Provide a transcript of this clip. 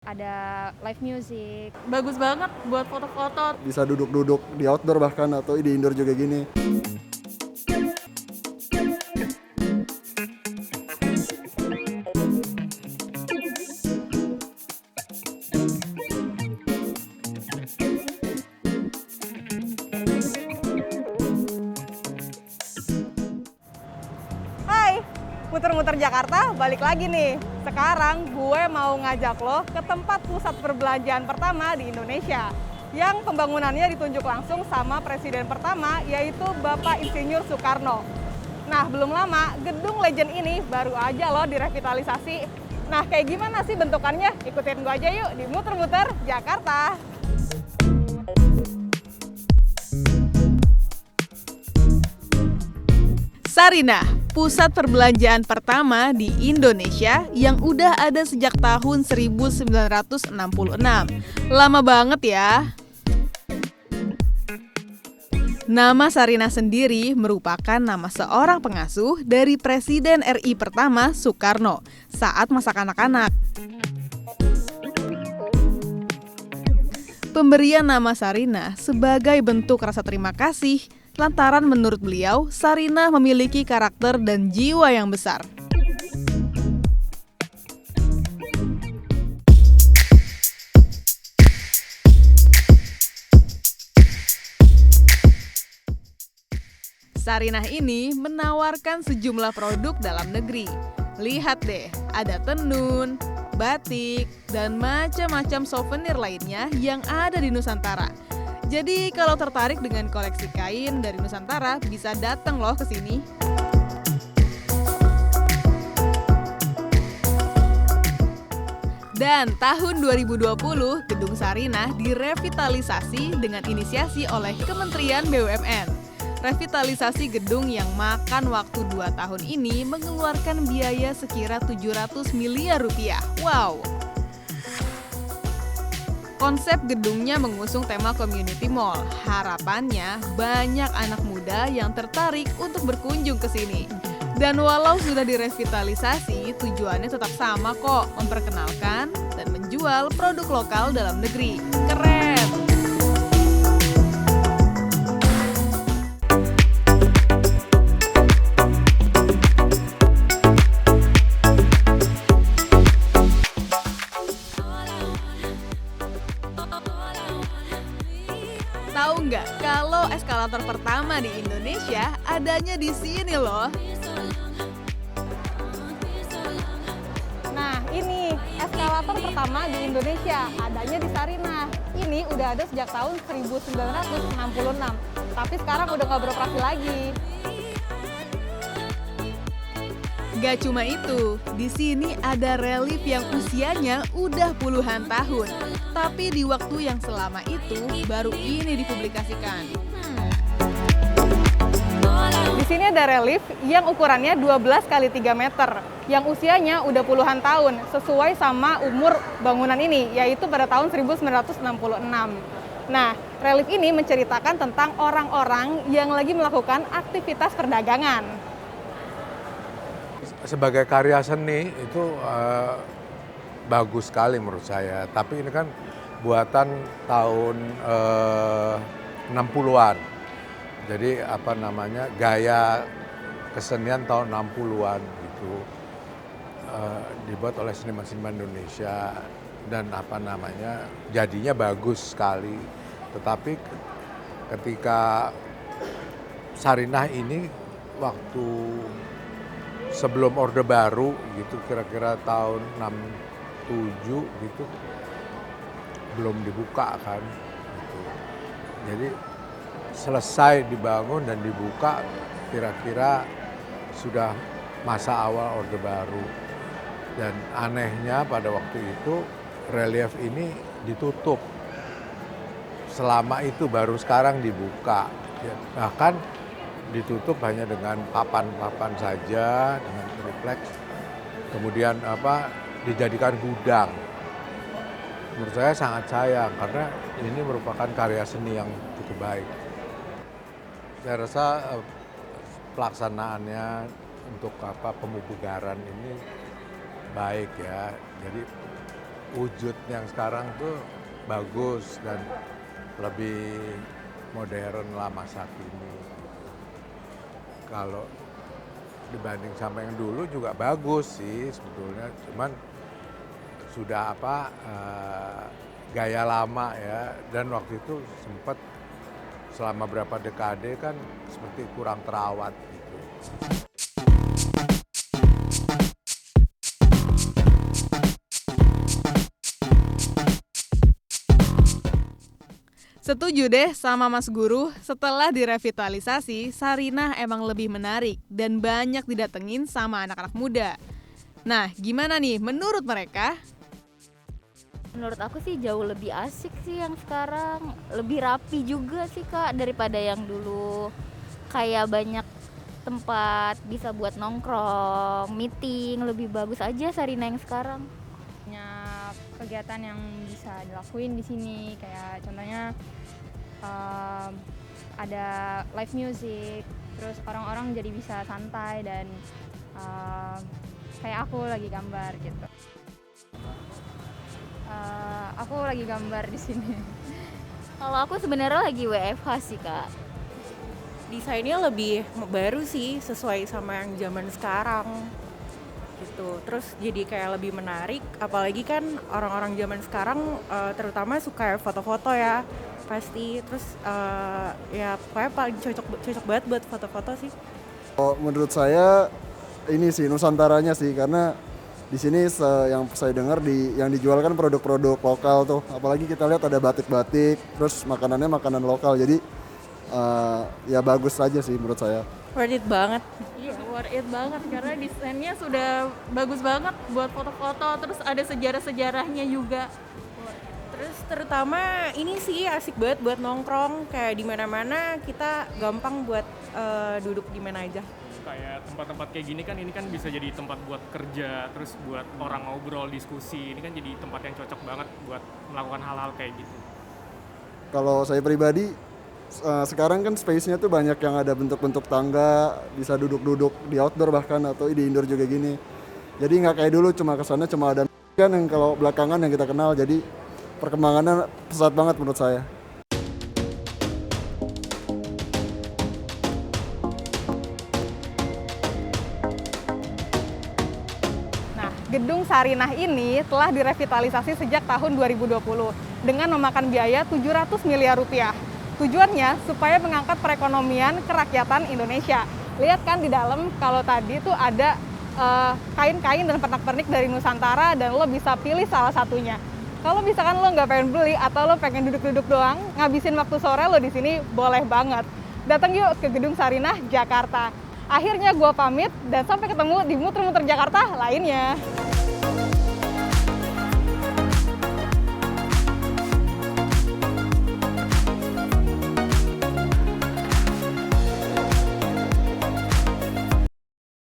ada live music. Bagus banget buat foto-foto. Bisa duduk-duduk di outdoor bahkan atau di indoor juga gini. Hai, muter-muter Jakarta balik lagi nih. Sekarang gue mau ngajak lo ke tempat pusat perbelanjaan pertama di Indonesia yang pembangunannya ditunjuk langsung sama presiden pertama, yaitu Bapak Insinyur Soekarno. Nah, belum lama gedung legend ini baru aja loh direvitalisasi. Nah, kayak gimana sih bentukannya? Ikutin gue aja yuk di Muter-Muter Jakarta. Sarinah, pusat perbelanjaan pertama di Indonesia yang udah ada sejak tahun 1966. Lama banget ya. Nama Sarinah sendiri merupakan nama seorang pengasuh dari Presiden RI pertama Soekarno saat masa kanak-kanak. Pemberian nama Sarinah sebagai bentuk rasa terima kasih lantaran menurut beliau, Sarinah memiliki karakter dan jiwa yang besar. Sarinah ini menawarkan sejumlah produk dalam negeri. Lihat deh, ada tenun, batik, dan macam-macam souvenir lainnya yang ada di Nusantara. Jadi kalau tertarik dengan koleksi kain dari Nusantara, bisa datang loh ke sini. Dan tahun 2020, Gedung Sarinah direvitalisasi dengan inisiasi oleh Kementerian BUMN. Revitalisasi gedung yang makan waktu 2 tahun ini mengeluarkan biaya sekira 700 miliar rupiah. Wow! Konsep gedungnya mengusung tema community mall. Harapannya banyak anak muda yang tertarik untuk berkunjung ke sini. Dan walau sudah direvitalisasi, tujuannya tetap sama kok, memperkenalkan dan menjual produk lokal dalam negeri. Keren! Tahu nggak kalau eskalator pertama di Indonesia adanya di sini loh? Nah, ini eskalator pertama di Indonesia adanya di Sarinah. Ini udah ada sejak tahun 1966, tapi sekarang udah nggak beroperasi lagi. Gak cuma itu, di sini ada relief yang usianya udah puluhan tahun. Tapi di waktu yang selama itu, baru ini dipublikasikan. Di sini ada relief yang ukurannya 12 kali 3 meter, yang usianya udah puluhan tahun, sesuai sama umur bangunan ini, yaitu pada tahun 1966. Nah, relief ini menceritakan tentang orang-orang yang lagi melakukan aktivitas perdagangan. Sebagai karya seni itu bagus sekali menurut saya. Tapi ini kan buatan tahun 60-an. Jadi apa namanya gaya kesenian tahun 60-an gitu. Dibuat oleh seniman-seniman Indonesia dan apa namanya jadinya bagus sekali. Tetapi ketika Sarinah ini waktu sebelum Orde Baru gitu kira-kira tahun 67 gitu belum dibuka kan gitu. Jadi selesai dibangun dan dibuka kira-kira sudah masa awal Orde Baru. Dan anehnya pada waktu itu relief ini ditutup. Selama itu baru sekarang dibuka. Bahkan ditutup hanya dengan papan-papan saja dengan tripleks, kemudian dijadikan gudang. Menurut saya sangat sayang karena ini merupakan karya seni yang cukup baik. Saya rasa pelaksanaannya untuk pemupugaran ini baik ya. Jadi wujud yang sekarang tuh bagus dan lebih modern lah masa kini. Kalau dibanding sama yang dulu juga bagus sih sebetulnya, cuman sudah gaya lama ya, dan waktu itu sempat selama berapa dekade kan seperti kurang terawat gitu. Setuju deh sama Mas Guru, setelah direvitalisasi, Sarinah emang lebih menarik dan banyak didatengin sama anak-anak muda. Nah, gimana nih menurut mereka? Menurut aku sih jauh lebih asik sih yang sekarang, lebih rapi juga sih Kak daripada yang dulu. Kayak banyak tempat bisa buat nongkrong, meeting, lebih bagus aja Sarinah yang sekarang. Banyak kegiatan yang bisa dilakuin di sini, kayak contohnya ada live music, terus orang-orang jadi bisa santai dan kayak aku lagi gambar gitu. Aku lagi gambar di sini. Kalau aku sebenarnya lagi WFH sih Kak. Desainnya lebih baru sih, sesuai sama yang zaman sekarang gitu. Terus jadi kayak lebih menarik, apalagi kan orang-orang zaman sekarang terutama suka foto-foto ya pasti. Terus ya pokoknya paling cocok banget buat foto-foto sih. Menurut saya ini sih Nusantaranya sih, karena di sini yang saya dengar yang dijual kan produk-produk lokal tuh. Apalagi kita lihat ada batik-batik, terus makanannya makanan lokal. Jadi ya bagus aja sih menurut saya. Worth it banget. Iya, worth it banget karena desainnya sudah bagus banget buat foto-foto, terus ada sejarah-sejarahnya juga. Terus terutama ini sih asik banget buat nongkrong, kayak di mana-mana kita gampang buat duduk di mana aja. Kayak tempat-tempat kayak gini kan, ini kan bisa jadi tempat buat kerja, terus buat orang ngobrol, diskusi. Ini kan jadi tempat yang cocok banget buat melakukan hal-hal kayak gitu. Kalau saya pribadi, sekarang kan space-nya tuh banyak yang ada bentuk-bentuk tangga, bisa duduk-duduk di outdoor bahkan atau di indoor juga gini. Jadi nggak kayak dulu cuma kesana cuma ada kan yang kalau belakangan yang kita kenal. Jadi perkembangannya pesat banget menurut saya. Gedung Sarinah ini telah direvitalisasi sejak tahun 2020 dengan memakan biaya 700 miliar rupiah. Tujuannya supaya mengangkat perekonomian kerakyatan Indonesia. Lihat kan di dalam, kalau tadi tuh ada kain-kain dan pernak-pernik dari Nusantara dan lo bisa pilih salah satunya. Kalau misalkan lo nggak pengen beli atau lo pengen duduk-duduk doang, ngabisin waktu sore lo di sini boleh banget. Datang yuk ke Gedung Sarinah, Jakarta. Akhirnya gue pamit dan sampai ketemu di muter-muter Jakarta lainnya.